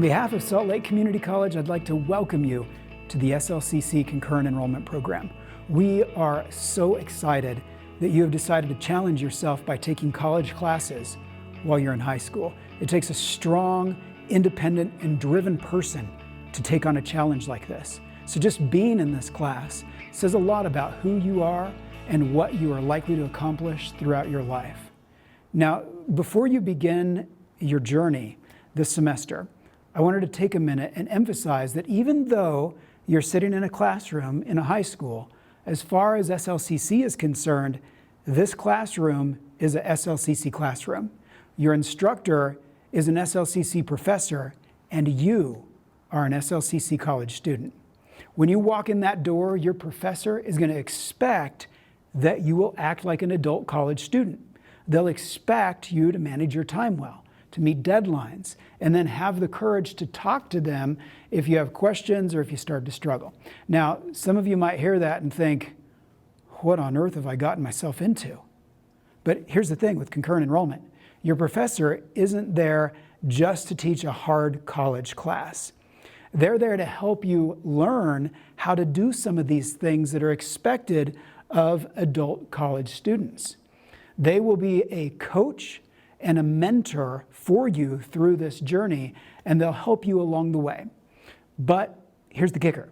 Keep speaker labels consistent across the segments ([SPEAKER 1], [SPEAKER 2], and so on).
[SPEAKER 1] On behalf of Salt Lake Community College, I'd like to welcome you to the SLCC Concurrent Enrollment Program. We are so excited that you have decided to challenge yourself by taking college classes while you're in high school. It takes a strong, independent, and driven person to take on a challenge like this. So just being in this class says a lot about who you are and what you are likely to accomplish throughout your life. Now, before you begin your journey this semester, I wanted to take a minute and emphasize that even though you're sitting in a classroom in a high school, as far as SLCC is concerned, this classroom is a SLCC classroom. Your instructor is an SLCC professor, and you are an SLCC college student. When you walk in that door, your professor is going to expect that you will act like an adult college student. They'll expect you to manage your time well, to meet deadlines, and then have the courage to talk to them if you have questions or if you start to struggle. Now, some of you might hear that and think, what on earth have I gotten myself into? But here's the thing with concurrent enrollment. Your professor isn't there just to teach a hard college class. They're there to help you learn how to do some of these things that are expected of adult college students. They will be a coach and a mentor for you through this journey, and they'll help you along the way. But here's the kicker.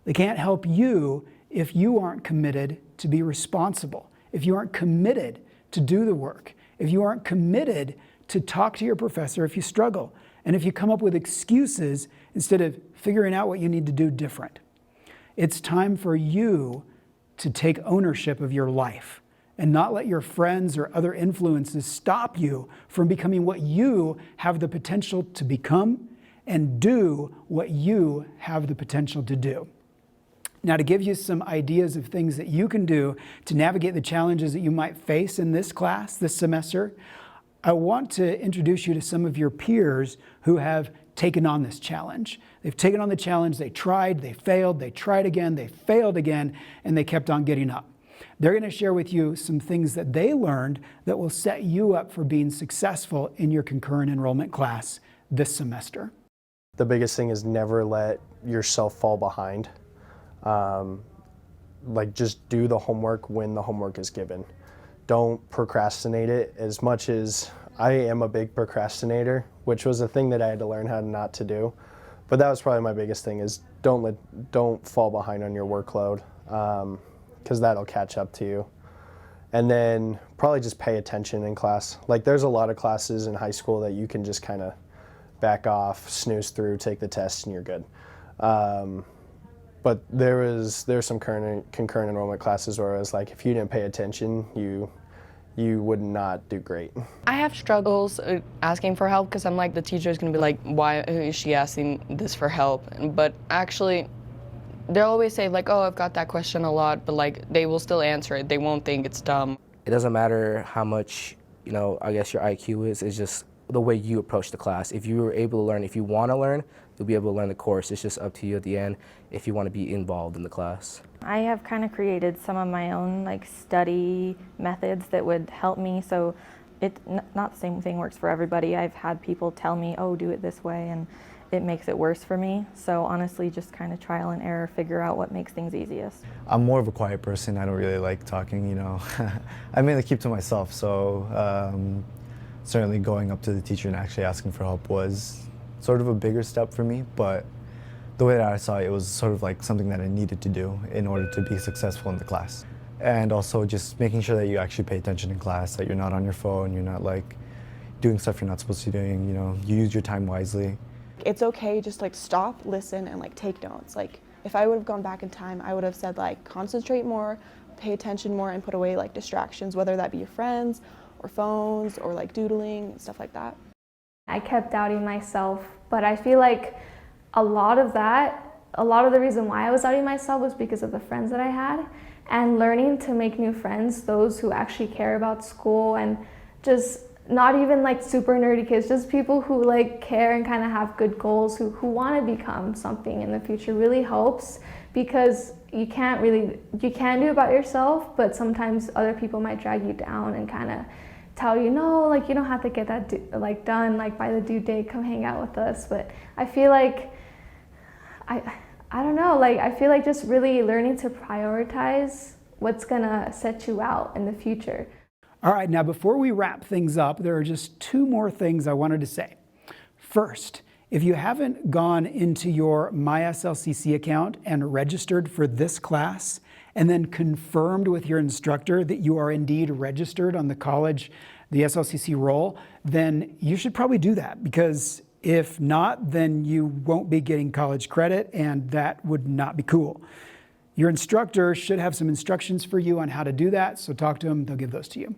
[SPEAKER 1] They can't help you if you aren't committed to be responsible, if you aren't committed to do the work, if you aren't committed to talk to your professor if you struggle, and if you come up with excuses instead of figuring out what you need to do different. It's time for you to take ownership of your life and not let your friends or other influences stop you from becoming what you have the potential to become and do what you have the potential to do. Now, to give you some ideas of things that you can do to navigate the challenges that you might face in this class this semester, I want to introduce you to some of your peers who have taken on this challenge. They've taken on the challenge, they tried, they failed, they tried again, they failed again, and they kept on getting up. They're going to share with you some things that they learned that will set you up for being successful in your concurrent enrollment class this semester.
[SPEAKER 2] The biggest thing is never let yourself fall behind. Just do the homework when the homework is given. Don't procrastinate it. As much as I am a big procrastinator, which was a thing that I had to learn how not to do, but that was probably my biggest thing is don't fall behind on your workload, because that'll catch up to you. And then probably just pay attention in class. Like there's a lot of classes in high school that you can just kind of back off, snooze through, take the test, and you're good. But there's some concurrent enrollment classes where I was like, if you didn't pay attention, you would not do great.
[SPEAKER 3] I have struggles asking for help because I'm like, the teacher is going to be like, why is she asking this for help? But actually, they'll always say like, oh, I've got that question a lot, but like they will still answer it. They won't think it's dumb.
[SPEAKER 4] It doesn't matter how much, I guess your IQ is. It's just the way you approach the class. If you were able to learn, if you want to learn, you'll be able to learn the course. It's just up to you at the end if you want to be involved in the class.
[SPEAKER 5] I have kind of created some of my own study methods that would help me. So not the same thing works for everybody. I've had people tell me, oh, do it this way, and it makes it worse for me. So honestly, just kind of trial and error, figure out what makes things easiest.
[SPEAKER 6] I'm more of a quiet person. I don't really like talking, I mainly keep to myself. So certainly going up to the teacher and actually asking for help was sort of a bigger step for me, but the way that I saw it, it was sort of like something that I needed to do in order to be successful in the class. And also just making sure that you actually pay attention in class, that you're not on your phone, you're not doing stuff you're not supposed to be doing, you use your time wisely.
[SPEAKER 7] It's okay, just stop, listen, and take notes. If I would have gone back in time, I would have said concentrate more, pay attention more, and put away distractions, whether that be your friends or phones or doodling, stuff like that.
[SPEAKER 8] I kept doubting myself, but I feel like a lot of the reason why I was doubting myself was because of the friends that I had, and learning to make new friends, those who actually care about school, and just not even super nerdy kids, just people who care and kind of have good goals, who want to become something in the future really helps, because you can do it by yourself, but sometimes other people might drag you down and kind of tell you, no, like you don't have to get that done like by the due date, come hang out with us. But I feel like, I don't know, like I feel like just really learning to prioritize what's gonna set you out in the future.
[SPEAKER 1] All right, now before we wrap things up, there are just 2 more things I wanted to say. First, if you haven't gone into your My SLCC account and registered for this class, and then confirmed with your instructor that you are indeed registered on the college, the SLCC roll, then you should probably do that, because if not, then you won't be getting college credit, and that would not be cool. Your instructor should have some instructions for you on how to do that, so talk to them, they'll give those to you.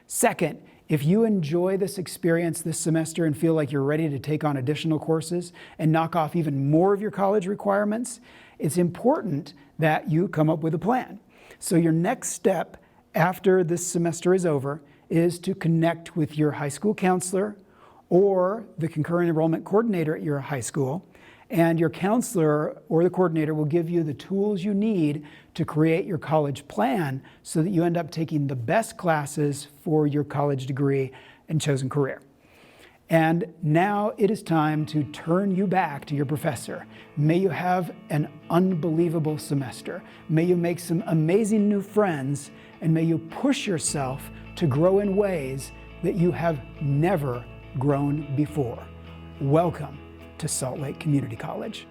[SPEAKER 1] Second, if you enjoy this experience this semester and feel like you're ready to take on additional courses and knock off even more of your college requirements, it's important that you come up with a plan. So your next step after this semester is over is to connect with your high school counselor or the concurrent enrollment coordinator at your high school, and your counselor or the coordinator will give you the tools you need to create your college plan so that you end up taking the best classes for your college degree and chosen career. And now it is time to turn you back to your professor. May you have an unbelievable semester. May you make some amazing new friends, and may you push yourself to grow in ways that you have never grown before. Welcome to Salt Lake Community College.